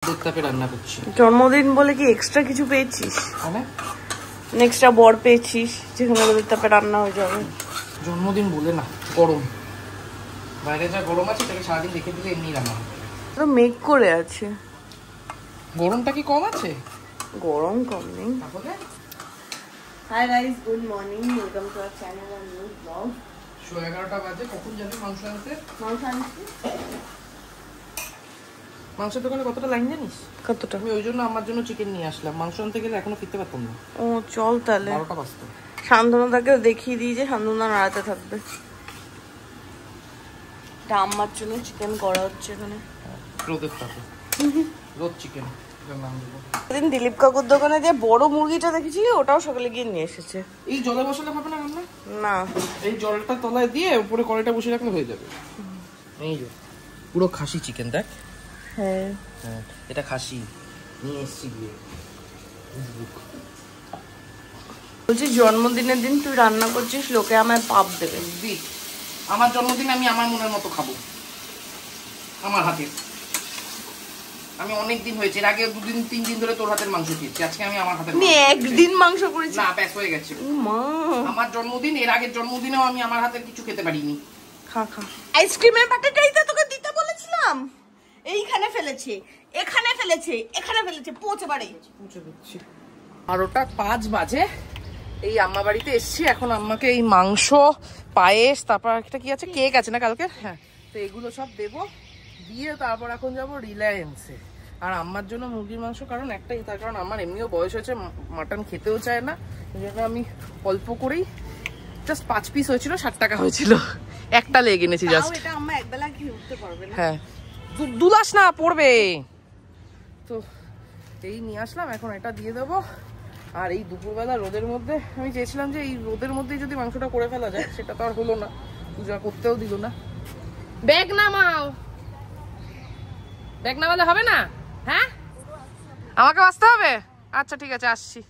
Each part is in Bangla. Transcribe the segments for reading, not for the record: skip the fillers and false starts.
রান্না করছি। জন্মদিন বলে কি এক্সট্রা কিছু পেয়েছিস? এক্সট্রা বর পেয়েছিস যেখানে ওদের তাপে রান্না হয়ে যাবে। জন্মদিন বলে না, গরম বাইরে যা গরম আছে তাকে সারাদিন রেখে দিলে এমনি রান্না হবে। তো মেঘ করে আছে। গরমটা কি কম আছে? গরম কম নেই। Hi guys, good morning, welcome to our channel and new vlog. 11:30 বাজে। কখন যাবে মাংস আনতে? মাংস আনছি। মাংসের দোকানে কতটা লাইন জানিস? কতটা? আমি ওই জন্য আমার জন্য চিকেন নিয়ে আসলাম। মাংস আনতে গেলে এখনো ফিরতে পারতাম না। ও চল তাহলে। 12টা বাজতো। শান্তনুদাকেও দেখিয়ে দিই যে শান্তনুদা নাড়াতে থাকবে। এটা আমার জন্য চিকেন করা হচ্ছে এখানে। রোদের তাপে রোদ চিকেন নাম দেবো। সেদিন দিলীপ কাকুর দোকানে যে বড় মুরগিটা দেখেছিলি, ওটাও সকালে গিয়ে নিয়ে এসেছে। এই জলে বসালে হবে না রান্না? না, এই জলটা তলায় দিয়ে উপরে কড়াইটা বসিয়ে রাখলে হয়ে যাবে। এই যে পুরো খাসি চিকেন দেখ। হ্যাঁ হ্যাঁ, এটা খাসি নিয়ে এসছি গিয়ে। বলছি জন্মদিনের দিন তুই রান্না করছিস, লোকে আমায় পাপ দেবে। আমার জন্মদিন আমি আমার মনের মতো খাবো, আমার হাতের। আমি অনেক দিন হয়েছে, এর আগে 2 দিন 3 দিন ধরে তোর হাতের মাংস খেয়েছি। আজকে আমি আমার হাতের। আমি একদিন মাংস করেছি না, ব্যাস হয়ে গেছে। মা, আমার জন্মদিন, এর আগের জন্মদিনেও আমি আমার হাতের কিছু খেতে পারিনি। খা খা। আইসক্রিমের বাটিটাই তো তোকে দিতে বলেছিলাম। এইখানে ফেলেছে, এখানে ফেলেছে, এখানে ফেলেছে, পৌঁছে বাড়ি পৌঁছে দিচ্ছি। 12:05 বাজে। এই আম্মা বাড়িতে এসছি। এখন আম্মাকে এই মাংস, পায়েস, তারপর একটা কি আছে, কেক আছে না কালকে, হ্যাঁ, তো এগুলো সব দেবো। দিয়ে তারপর এখন যাবো রিলায়েন্সে। আর আম্মার জন্য মুরগির মাংস, কারণ একটাই, তার কারণ আমার এমনিও বয়স হয়েছে, মাটন খেতেও চায় না। এই জন্য আমি অল্প করেই, জাস্ট 5 পিস হয়েছিল, 60 টাকা হয়েছিল, একটা লেগ এনেছি জাস্ট। এটা আম্মা একবেলা খেয়ে উঠতে পারবে না। হ্যাঁ, দুলাস না পড়বে তো। এই নিয়ে আসলাম, এখন এটা দিয়ে দেবো। আর এই দুপুরবেলা রোদের মধ্যে আমি চেয়েছিলাম যে এই রোদের মধ্যেই যদি মাংসটা করে ফেলা যায়, সেটা তো আর হলো না, পূজা করতেও দিল না। ব্যাগ নামাও, ব্যাগ নামালে হবে না? হ্যাঁ, আমাকে আসতে হবে। আচ্ছা ঠিক আছে, আসছি।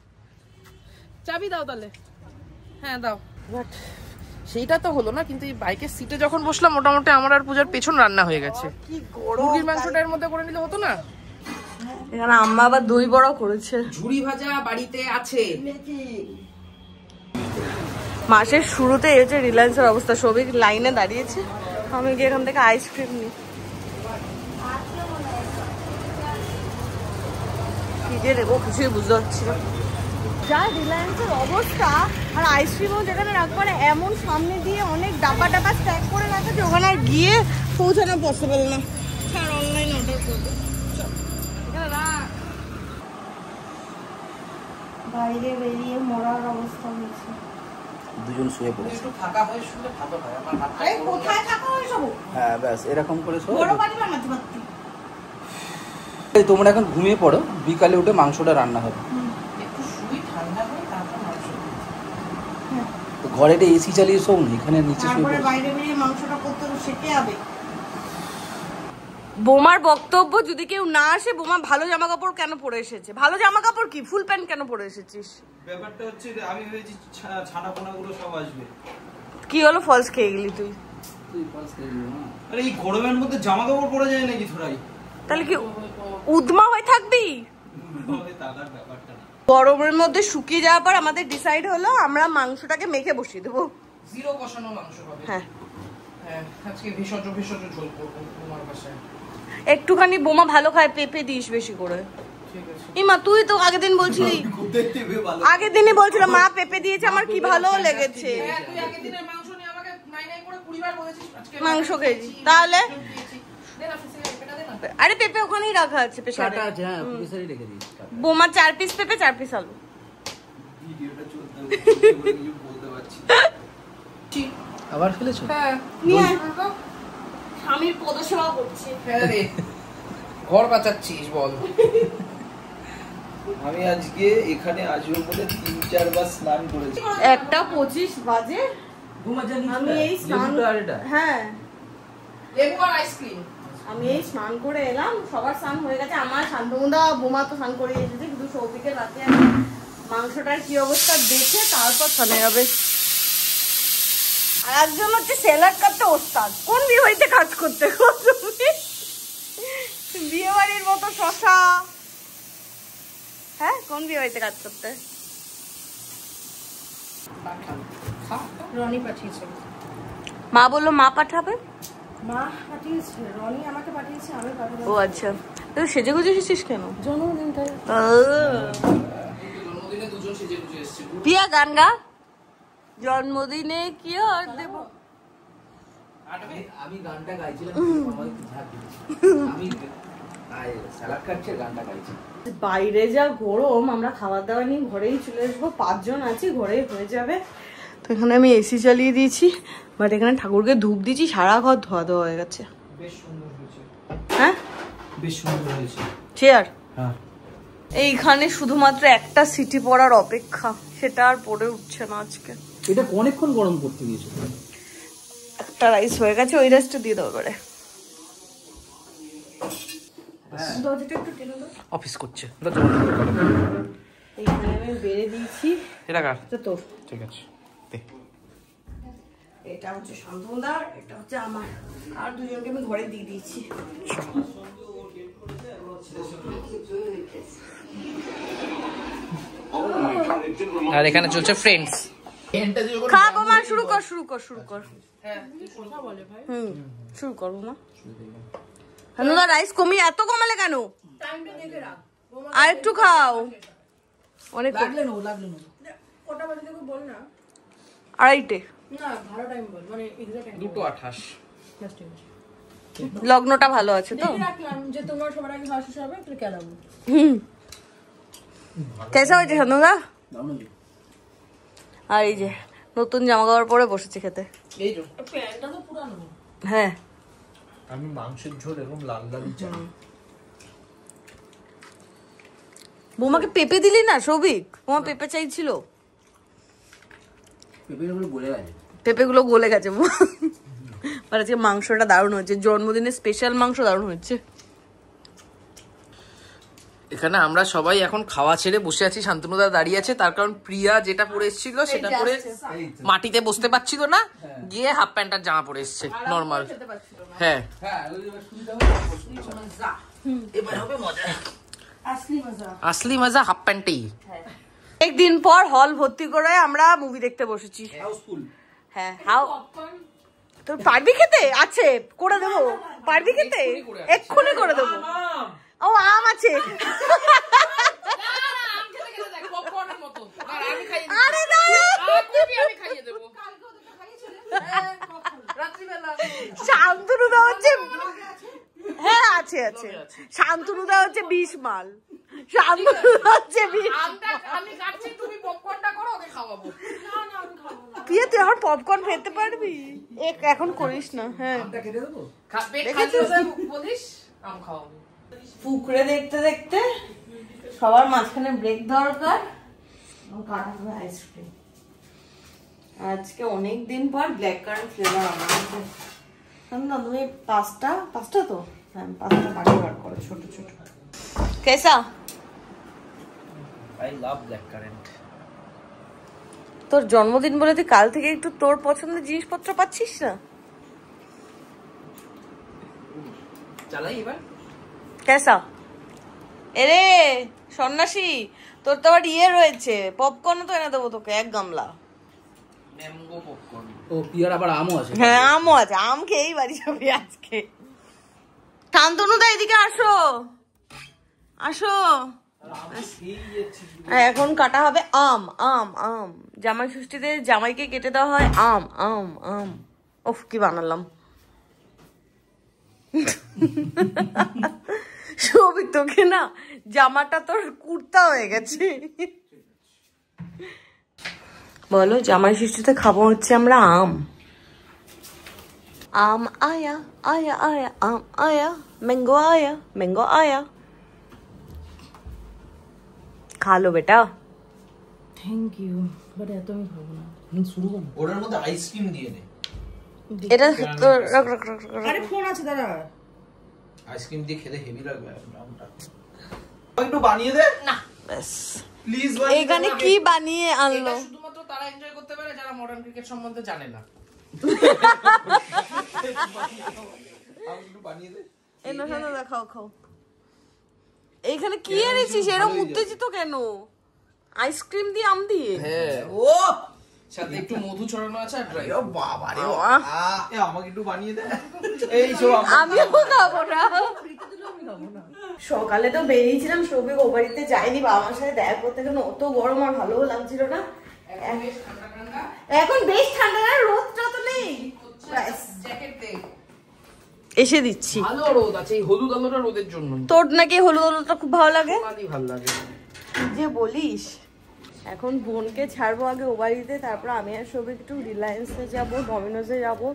চাবি দাও তাহলে। হ্যাঁ দাও। বাট সেইটা তো হলো না, কিন্তু এই বাইকের সিটে যখন বসলাম, মোটামুটি আমার আর পূজার পেছন রান্না হয়ে গেছে। কি গরম! মুরগির মাংসটা এর মধ্যে করে নিলে হতো না? এখানে আম্মা আবার দই বড়া করেছে। ঝুড়ি ভাজা বাড়িতে আছে। মাসের শুরুতে এই হচ্ছে রিলায়েন্সের অবস্থা। সবই লাইনে দাঁড়িয়েছে, আমি গিয়ে এখান থেকে আইসক্রিম নিই। কি যে নেবো কিছুই বুঝতে পারছি না। যা রিলায়েন্সের অবস্থা, আর আইসক্রিমও যেখানে রাখবো না, এমন সামনে দিয়ে অনেক ডাব্বা ডাব্বা স্ট্যাক করে রাখা যে ওখানে আর গিয়ে পৌঁছানো পসিবল না। ছাড়, অনলাইন অর্ডার করবো। বাইরে বেরিয়ে মরার অবস্থা হয়েছে। দুজন শুয়ে পড়েছে। একটু ফাঁকা হয়ে শুলে ভালো হয়। আমার মাথা কোথায় থাকা হয় সব? হ্যাঁ ব্যাস এরকম করে শো। বড় বাড়ি বানাতে পারতি। তোমরা এখন ঘুমিয়ে পড়ো, বিকালে উঠে মাংসটা রান্না হবে। একটু শুই, ঠান্ডা হয়, তারপর মাংস। তো ঘরে একটা এসি চালিয়ে শোও না, এখানে নিচে শুয়ে তারপরে বাইরে বেরিয়ে মাংসটা করতে শিখে যাবে। বোমার বক্তব্য, যদি কেউ না আসে, বোমা ভালো জামা কাপড় কেন পরে এসেছে? ভালো জামা কাপড় কি, ফুল প্যান্ট কেন পরে এসেছিস? ব্যাপারটা হচ্ছে আমি ভেবেছি ছানা পোনা গুলো সব আসবে। কি হলো, ফলস খেয়ে গেলি তুই? তুই ফলস খেয়ে গেলি না? আরে এই গরমের মধ্যে জামা কাপড় পরে যায় নাকি থোড়াই? তাহলে কি উদমা হয়ে থাকবি? তাকার ব্যাপারটা না। গরমের মধ্যে শুকিয়ে যাওয়ার পর আমাদের ডিসাইড হলো আমরা মাংসটাকে মেখে বসিয়ে দেবো। জিরো কষানো মাংস হবে। হ্যাঁ হ্যাঁ, আজকে ভেষজ ঝোল করব তোমার বাসায়। একটুখানি বোমা ভালো খায়, পেঁপে দিস বেশি করে। ঠিক আছে। ইমা তুই তো আগের দিন বলছিলি, আগের দিনই বলছিল মা পেঁপে দিয়েছে, আমার কি ভালো লেগেছে। হ্যাঁ, তুই আগের দিনের মাংস নিয়ে আমাকে নাই নাই করে 20 বার বলেছিস। আজকে মাংস খেয়েছি তাহলে? দে না, পেঁপেটা দে না। আরে পেঁপে ওখানেই রাখা আছে, পেছনে কাটা আছে, হ্যাঁ প্রেসারই রেখে দিয়েছি। বোমা 4 পিস পেঁপে, 4 পিস আলু। ভিডিওটা চলতে বলতে পারছি। আবার ফেলেছো? হ্যাঁ, নিয়ে স্বামীর পদসেবা করছি। হ্যাঁ রে, ঘর বাঁচাচ্ছিস বল। আমি আজকে এখানে আসবো বলে 3-4 বার স্নান করেছি। 1:25 বাজে আমি এই স্নান, হ্যাঁ লেবু আর আইসক্রিম। আমি এই স্নান করে এলাম, সবার স্নান হয়ে গেছে। আমার শান্তনুদা বোমা তো স্নান করে এসেছে, কিন্তু সৌভিকের রাতে আমি মাংসটার কি অবস্থা দেখে তারপর স্নানে যাবে। আর একজন হচ্ছে স্যালাড কাটতে ওস্তাদ। কোন বিয়ে হইতে কাজ করতে বিয়ে বাড়ির মতো শশা। হ্যাঁ, কোন বিয়ে বাড়িতে কাজ করতে? রনি পাঠিয়েছে। মা বললো মা পাঠাবে। মা পাঠিয়েছে, রনি আমাকে পাঠিয়েছে, আমি পাঠাবো। ও আচ্ছা, তুই সেজে গুজে এসেছিস কেন? জন্মদিন তাই। জন্মদিনে দুজন সেজে গুজে এসেছে। পিয়া গান গা। জন্মদিনে কি আর দেব। আমি গানটা গাইছিলাম, আমি স্যালাড কাটছে, গানটা গাইছি। বাইরে যা গরম, আমরা খাবার দাবার নিয়ে ঘরেই চলে আসবো। 5 জন আছি, ঘরেই হয়ে যাবে। তো এখানে আমি এসি চালিয়ে দিয়েছি, বাট এখানে ঠাকুরকে ধূপ দিয়েছি, সারা ঘর ধোয়া ধোয়া হয়ে গেছে। বেশ সুন্দর হয়েছে। হ্যাঁ, বেশ সুন্দর হয়েছে। চেয়ার হ্যাঁ, এইখানে শুধুমাত্র একটা সিটি পড়ার অপেক্ষা, সেটা আর পড়ে উঠছে না আজকে। এটা অনেকক্ষণ গরম করতে দিয়েছে। একটা রাইস হয়ে গেছে, ওই রাইসটা দিয়ে দেবো এবারে। অফিস করছে। এইখানে আমি বেড়ে দিয়েছি। এটা কার? এটা তোর। ঠিক আছে। এটা হচ্ছে শান্তনুদার, এটা হচ্ছে আমার, আর দুজনকে আমি ঘরে দিয়ে দিয়েছি। আর এখানে চলছে ফ্রেন্ডস। খা বোমা, শুরু কর শুরু কর শুরু কর। শুরু কর বোমা। শান্তনুদা রাইস কমিয়ে এত কমালে কেন? আর একটু খাও। অনেক লাগলে না। আড়াইটে। 2:28। লগ্নটা ভালো আছে তো? কেসা হয়েছে শান্তনুদা? আর এই যে নতুন জামা কাপড় পরে বসেছি খেতে। এই যে হ্যাঁ, আমি মাংসের ঝোল এরকম লাল লাল চাই। বৌমাকে পেঁপে দিলি না সৌভিক? বৌমা পেঁপে চাইছিল। পেঁপেগুলো গলে গেছে। পেঁপেগুলো গলে গেছে। আর আজকে মাংসটা দারুণ হয়েছে, জন্মদিনের স্পেশাল মাংস দারুণ হয়েছে। এখানে আমরা সবাই এখন খাওয়া ছেড়ে বসে আছি, শান্তনুদা দাঁড়িয়ে আছে। তার কারণ প্রিয়া যেটা পরে এসেছিল সেটা পরে মাটিতে বসতে পারছিল না, গিয়ে হাফ প্যান্ট আর জামা পরে এসছে নর্মাল। হ্যাঁ, এবার হবে মজা, আসলি মজা হাফ প্যান্টেই। একদিন পর হল ভর্তি করে আমরা মুভি দেখতে বসেছি। হ্যাঁ, হাউ তোর পারবি খেতে? আছে, করে দেবো। পারবি খেতে? এক্ষুনি করে দেবো। ও আম আছে। আরে শান্তনুদা হচ্ছে, হ্যাঁ আছে আছে, শান্তনুদা হচ্ছে 20 মাল। শান্তনুদা হচ্ছে 20। পিয়া তুই এখন পপকর্ন খেতে পারবি? এখন করিস না। হ্যাঁ, পুকুরে দেখতে দেখতে সবার মাঝখানে ব্রেক দরকার। কাটা হবে আইসক্রিম। আজকে অনেক দিন পর ব্ল্যাক কারেন্ট ফ্লেভার আমার। না তুমি পাঁচটা তো? হ্যাঁ, 5টা বাটি বার করো ছোট ছোট। কেসা? I love black currant. তোর জন্মদিন বলে তুই কাল থেকে একটু তোর পছন্দের জিনিসপত্র পাচ্ছিস না? চালাই এবার। কেসা? এরে সন্ন্যাসী, তোর তো আবার ইয়ে রয়েছে, পপকর্ন তো এনে দেবো তোকে 1 গামলা। Mango popcorn. ও পিয়ার আবার আমও আছে। হ্যাঁ, আমও আছে। আম খেয়েই বাড়ি যাবি আজকে। শান্তনুদা এদিকে আসো, আসো। এখন কাটা হবে আম। আম আম জামাই ষষ্ঠীতে জামাইকে কেটে দেওয়া হয় আম আম আম। ওফ, কি বানালাম। সৌভিক তোকে না, জামাটা তোর কুর্তা হয়ে গেছে। বলো, জামাই ষষ্ঠীতে খাবো হচ্ছে আমরা আম। আম আয়া আয়া আয়া আম আয়া, ম্যাঙ্গো আয়া ম্যাঙ্গো আয়া। খা লো বেটা। থ্যাংক ইউ, বাট এত আমি খাবো না। শুরু করো। ওটার মধ্যে আইসক্রিম দিয়ে দে। এটা তো রাখ রাখ রাখ। আরে ফোন আছে দাদা। আইসক্রিম দিয়ে খেতে হেভি লাগবে আমটা। একটু বানিয়ে দে না, ব্যাস। প্লিজ। এখানে কি বানিয়ে আনলো? এটা শুধুমাত্র তারা এনজয় করতে পারে যারা মডার্ন ক্রিকেট সম্বন্ধে জানে না। একটু বানিয়ে দে। এনো শোনো, খাও খাও। এইখানে কি এনেছিস এরকম উত্তেজিত কেন? আইসক্রিম দিয়ে আম দিয়ে? হ্যাঁ, ও সাথে একটু মধু ছড়ানো আছে আর ড্রাই। ও বাবা রে, আমাকে একটু বানিয়ে দে। এই সব আমিও খাবো না। সকালে তো বেরিয়েছিলাম, সৌভিক ও বাড়িতে যায়নি, বাবার সাথে দেখা করতে গেলে অত গরম আর ভালোও লাগছিল না। এখন বেশ ঠান্ডা না, রোদটা তো নেই। এসে দিচ্ছি। ভালো রোদ আছে, এই হলুদ আলোটা রোদের জন্য। তোর নাকি হলুদ আলোটা খুব ভালো লাগে? ভালো লাগে যে বলিস। এখন বোনকে ছাড়বো আগে ও বাড়িতে, তারপর আমি আর সবাই একটু রিলায়েন্সে যাবো, ডমিনোজে যাবো,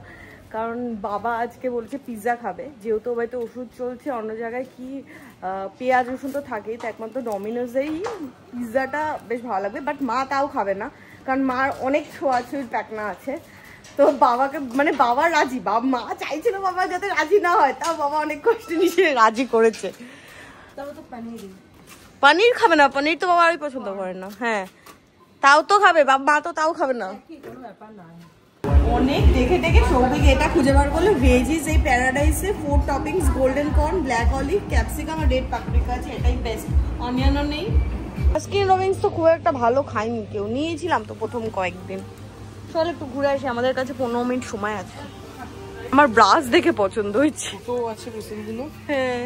কারণ বাবা আজকে বলছে পিৎজা খাবে। যেহেতু ও বাড়িতে ওষুধ চলছে, অন্য জায়গায় কি পেঁয়াজ রসুন তো থাকেই, তো একমাত্র ডমিনোজেই পিৎজাটা বেশ ভালো লাগবে। বাট মা তাও খাবে না, কারণ মার অনেক ছোঁয়াছুঁয়ির প্যাকনা আছে। তো বাবাকে মানে বাবা রাজি, মা চাইছিল বাবা যাতে রাজি না হয়, তাও বাবা অনেক কষ্ট নিয়ে রাজি করেছে। পনির খাবে না, পনির তো বাবা আরই পছন্দ করে না। হ্যাঁ তাও তো খাবে, মা তো তাও খাবে না। অনেক দেখে দেখে সৌভিক এটা খুঁজে বার করলো, ভেজিস এই প্যারাডাইসে 4 toppings, golden corn, black olive, capsicum আর রেড পাপরিকা আছে, এটাই বেস্ট। অনিয়নও নেই। স্কিন রবিংস তো খুব একটা ভালো খাইনি কেউ, নিয়েছিলাম তো প্রথম কয়েকদিন। চল একটু ঘুরে আসি, আমাদের কাছে 15 মিনিট সময় আছে। আমার ব্রাশ দেখে পছন্দ হয়েছে। তো আছে বেসনগুলো। হ্যাঁ,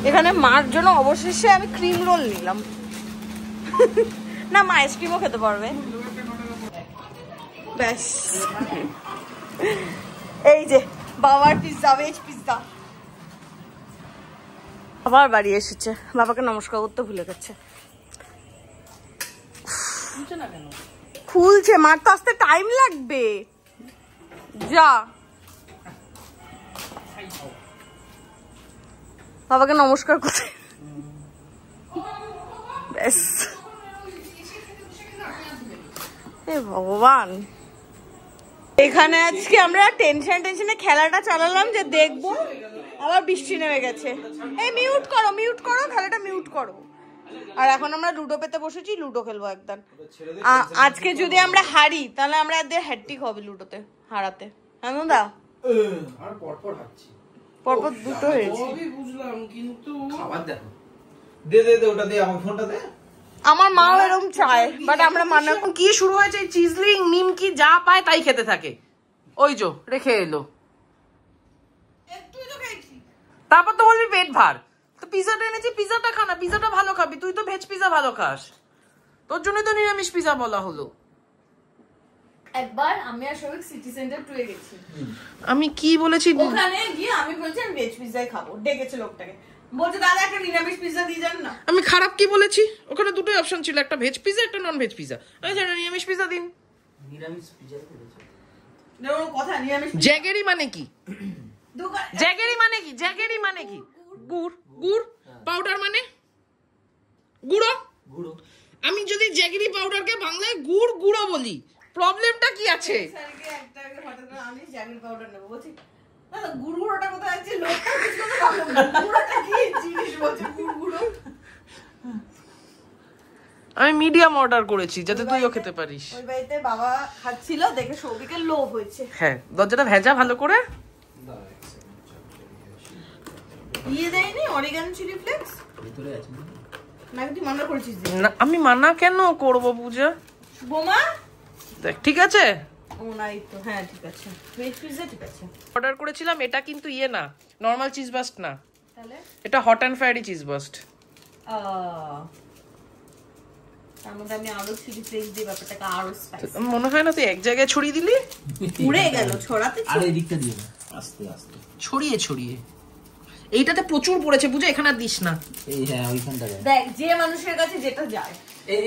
এখানে মার জন্য অবশেষে আমি ক্রিম রোল নিলাম। না, মা আইসক্রিমও খেতে পারবে। ব্যাস, এই যে বাবার পিৎজা, ভেজ পিৎজা। আবার বাড়ি এসেছে, বাবাকে নমস্কার করতে ভুলে গেছে। খুলছে, মার তো আসতে টাইম লাগবে। যা, বাবাকে নমস্কার করতে। ব্যাস, হে ভগবান। এখানে আজকে আমরা টেনশনে খেলাটা চালালাম যে দেখবো, আবার বৃষ্টি নেমে গেছে। এই মিউট করো খেলাটা, মিউট করো। আর এখন আমরা লুডো পেতে বসেছি, লুডো খেলবো একদম। আজকে যদি আমরা হারি তাহলে আমরা এদের হ্যাট্রিক হবে লুডোতে হারাতে। হ্যাঁ দা, আর পরপর হাঁটছি, পরপর দুটো হয়েছে। বুঝলাম, কিন্তু খাবার দেখো। দে ওটা দে, আমার ফোনটা দে। আমার মাও এরকম চায়, বাট আমরা মানে কি শুরু হয়েছে, চিজলিং নিমকি যা পায় তাই খেতে থাকে। ওই যো রেখে এলো, তারপর তো বলবি পেট ভার। তো পিজাটা এনেছি, পিজাটা খা না, পিজাটা ভালো খাবি, তুই তো ভেজ পিজা ভালো খাস, তোর জন্যই তো নিরামিষ পিজা বলা হলো। একবার আমি আর সবাই সিটি সেন্টার টুয়ে গেছি। আমি কি বলেছি, ওখানে গিয়ে আমি বলছি আমি ভেজ পিৎজাই খাবো, ডেকেছে লোকটাকে, বলছে দাদা একটা নিরামিষ পিৎজা দিয়ে যান না। আমি খারাপ কি বলেছি? ওখানে দুটোই অপশন ছিল, একটা ভেজ পিজা, একটা নন ভেজ পিজা। আমি জানি নিরামিষ পিজা দিন। নিরামিষ পিজা করেছে না, ওর কথা নিরামিষ। জ্যাগেরি মানে কি? জ্যাগেরি মানে কি? জ্যাগেরি মানে কি? গুড়। গুড় পাউডার মানে গুঁড়ো। গুঁড়ো। আমি যদি জ্যাগেরি পাউডারকে বাংলায় গুড় গুঁড়ো বলি, প্রবলেমটা কি আছে? আমি জ্যাগেরি পাউডার নেবো, বলছি দাদা গুড় গুঁড়োটা কোথায় আছে? লোকটা কিছু গুঁড়োটা কি জিনিস বলছে, গুড় গুঁড়ো। আমি মিডিয়াম অর্ডার করেছি যাতে তুইও খেতে পারিস। ওই বাড়িতে বাবা খাচ্ছিল, দেখে সৌভিকের লোভ হয়েছে। হ্যাঁ, দরজাটা ভেজা ভালো করে। দিয়ে দেয়নি অরিগানো চিলি ফ্লেক্স ভিতরে আছে নাকি তুই মানা করেছিস? না, আমি মানা কেন করব পূজা? বোমা দেখ, ঠিক আছে। ও নাই তো, হ্যাঁ ঠিক আছে, ভেজ পিৎজা ঠিক আছে। অর্ডার করেছিলাম, এটা কিন্তু ইয়ে না, নরমাল চিজ বাস্ট না, তাহলে এটা হট অ্যান্ড ফ্রাইডি চিজ বাস্ট। তার মধ্যে আমি আরো চিলি ফ্লেক্স দিয়ে ব্যাপারটাকে আরো স্পাইসি। মনে হয় না তুই এক জায়গায় ছড়িয়ে দিলি, উড়ে গেল ছড়াতে। আর এই দিকটা দিয়ে আস্তে আস্তে ছড়িয়ে ছড়িয়ে। এইটাতে প্রচুর পড়েছে পূজা, এখানে আর দিস না। এই হ্যাঁ, ওইখানটা দেখ যে মানুষের কাছে যেটা যায়।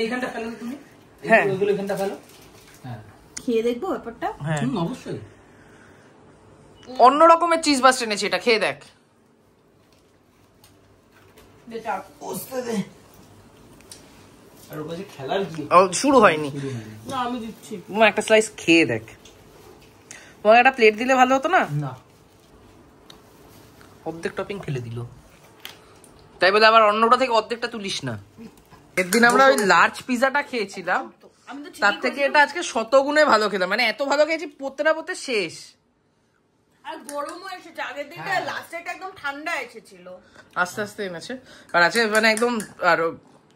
এইখানটা ফেলো তুমি। হ্যাঁ, ওইগুলো এখানটা ফেলো। হ্যাঁ, খেয়ে দেখবো ব্যাপারটা। হ্যাঁ অবশ্যই। অন্য রকমের চিজ বাস্ট এনেছি, এটা খেয়ে দেখ। বেটা বসতে দে। আর ওর কাছে খেলার কি? শুরু হয়নি। না আমি দিচ্ছি। একটা স্লাইস খেয়ে দেখ। তোমাকে একটা প্লেট দিলে ভালো হতো না? না, অর্ধেক টপিং ফেলে দিল, তাই বলে আবার অন্যটা থেকে অর্ধেকটা তুলিস না। একদিন আমরা ওই লার্জ পিজাটা খেয়েছিলাম, তার থেকে এটা আজকে শতগুণে ভালো খেলাম। মানে এত ভালো খেয়েছি, পড়তে না পড়তে শেষ। আর গরমও এসেছে, আগের দিনটা লাস্টেটা একদম ঠান্ডা এসেছিল, আস্তে আস্তে এনেছে। আর আছে মানে একদম আর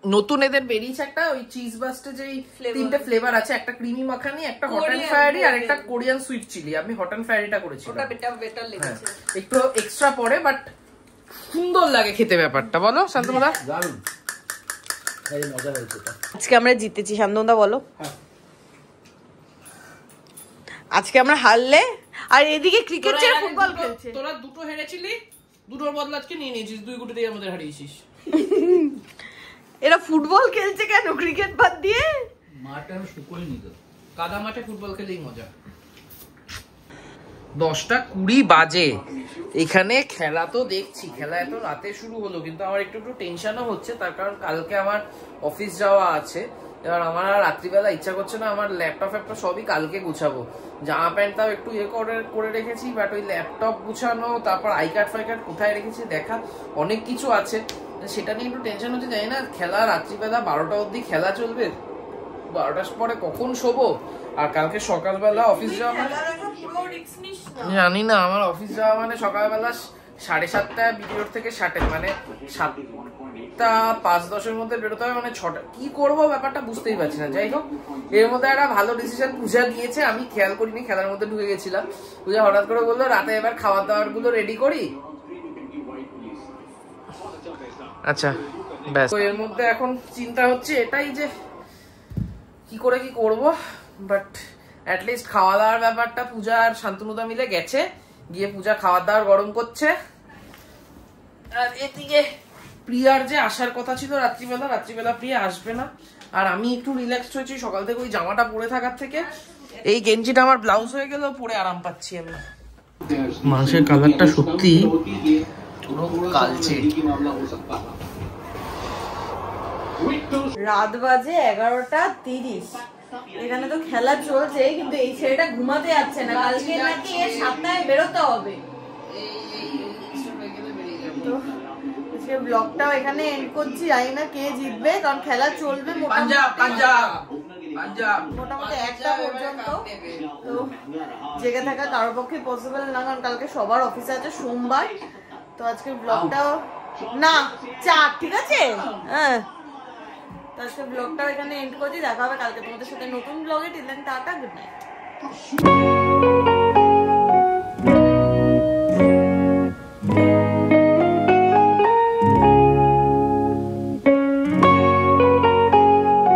নতুন এদের বেরিয়েছে একটা ওই চিজ বাস্টে যেই 3টে ফ্লেভার আছে, একটা ক্রিমি মাখানি, একটা হট এন্ড ফায়ারি আর একটা কোরিয়ান সুইট চিলি। আমি হট এন্ড ফায়ারিটা করেছিলাম, ওটা বেটার লেগেছে, একটু এক্সট্রা পড়ে বাট সুন্দর লাগে খেতে ব্যাপারটা। বলো শান্তনুদা। দারুণ, এই মজা হয়েছে। আজকে আমরা জিতেছি, শান্তনুদা বলো। আজকে আমরা হারলে, আর এদিকে ক্রিকেট ছেড়ে ফুটবল খেলছে। তোরা দুটো হেরেছিলি, দুটোর বদলা আজকে নিয়ে নিয়েছিস, 2 গুটিতেই আমাদের হারিয়েছিস। এরা ফুটবল খেলছে কেন ক্রিকেট বাদ দিয়ে? মাঠে আমি শুকোই নি তো, কাদা মাঠে ফুটবল খেলেই মজা। 10:20 বাজে, এখানে খেলা তো দেখছি, খেলা এত রাতে শুরু হলো, কিন্তু আমার একটু টেনশনও হচ্ছে, তার কারণ কালকে আমার অফিস যাওয়া আছে। এবার আমার আর রাত্রিবেলা ইচ্ছা করছে না, আমার ল্যাপটপ ফ্যাপটপ সবই কালকে গুছাবো। জামা প্যান্টটাও একটু করে রেখেছি, বাট ওই ল্যাপটপ গুছানো, তারপর আই কার্ড ফাই কার্ড কোথায় রেখেছি দেখা, অনেক কিছু আছে, সেটা নিয়ে একটু টেনশন হচ্ছে। জানি না খেলা রাত্রিবেলা 12টা অবধি খেলা চলবে, 12টার পরে কখন শোবো, আর কালকে সকালবেলা অফিস যাওয়া মানে জানি না, আমার অফিস যাওয়া মানে সকালবেলা 7:30 বিডিওর থেকে 7-এ, মানে 7টা 5-10 মধ্যে বেরোতে হবে, মানে 6টা। কি করবো ব্যাপারটা বুঝতেই পারছি না। যাই হোক, এর মধ্যে একটা ভালো ডিসিশন পূজা দিয়েছে, আমি খেয়াল করিনি, খেলার মধ্যে ঢুকে গেছিলাম। পূজা হঠাৎ করে বললো রাতে এবার খাবার দাবার গুলো রেডি করি। আচ্ছা ব্যাস, তো এর মধ্যে এখন চিন্তা হচ্ছে এটাই যে কি করে কি করব, বাট অ্যাটলিস্ট খাওয়া দাওয়ার ব্যাপারটা পূজা আর শান্তনুদা মিলে গেছে, গিয়ে পূজা খাবার দাবার গরম করছে। আর এদিকে প্রিয়ার যে আসার কথা ছিল রাত্রিবেলা প্রিয়া আসবে না। আর আমি একটু রিল্যাক্সড হয়েছি সকাল থেকে, ওই জামাটা পরে থাকার থেকে এই গেঞ্জিটা আমার ব্লাউজ হয়ে গেল, পরে আরাম পাচ্ছি আমি। মাংসের কালারটা সত্যি পুরো কালচে। রাত বাজে 11:30, এখানে তো খেলা চলছে, কিন্তু এই ছেলেটা ঘুমাতে যাচ্ছে না, কালকে নাকি 7টায় বেরোতে হবে। তো আজকে ব্লগটাও এখানে এন্ড করছি, জানি না কে জিতবে, কারণ খেলা চলবে মোটামুটি 1টা পর্যন্ত। তো জেগে থাকা কারোর পক্ষে পসিবল না, কারণ কালকে সবার অফিস আছে সোমবার। তো আজকে ব্লগটাও না 4, ঠিক আছে? হ্যাঁ, তো আজকে ব্লগটাও এখানে এন্ড করছি, দেখা হবে কালকে তোমাদের সাথে নতুন ব্লগে। Till then tata, good night.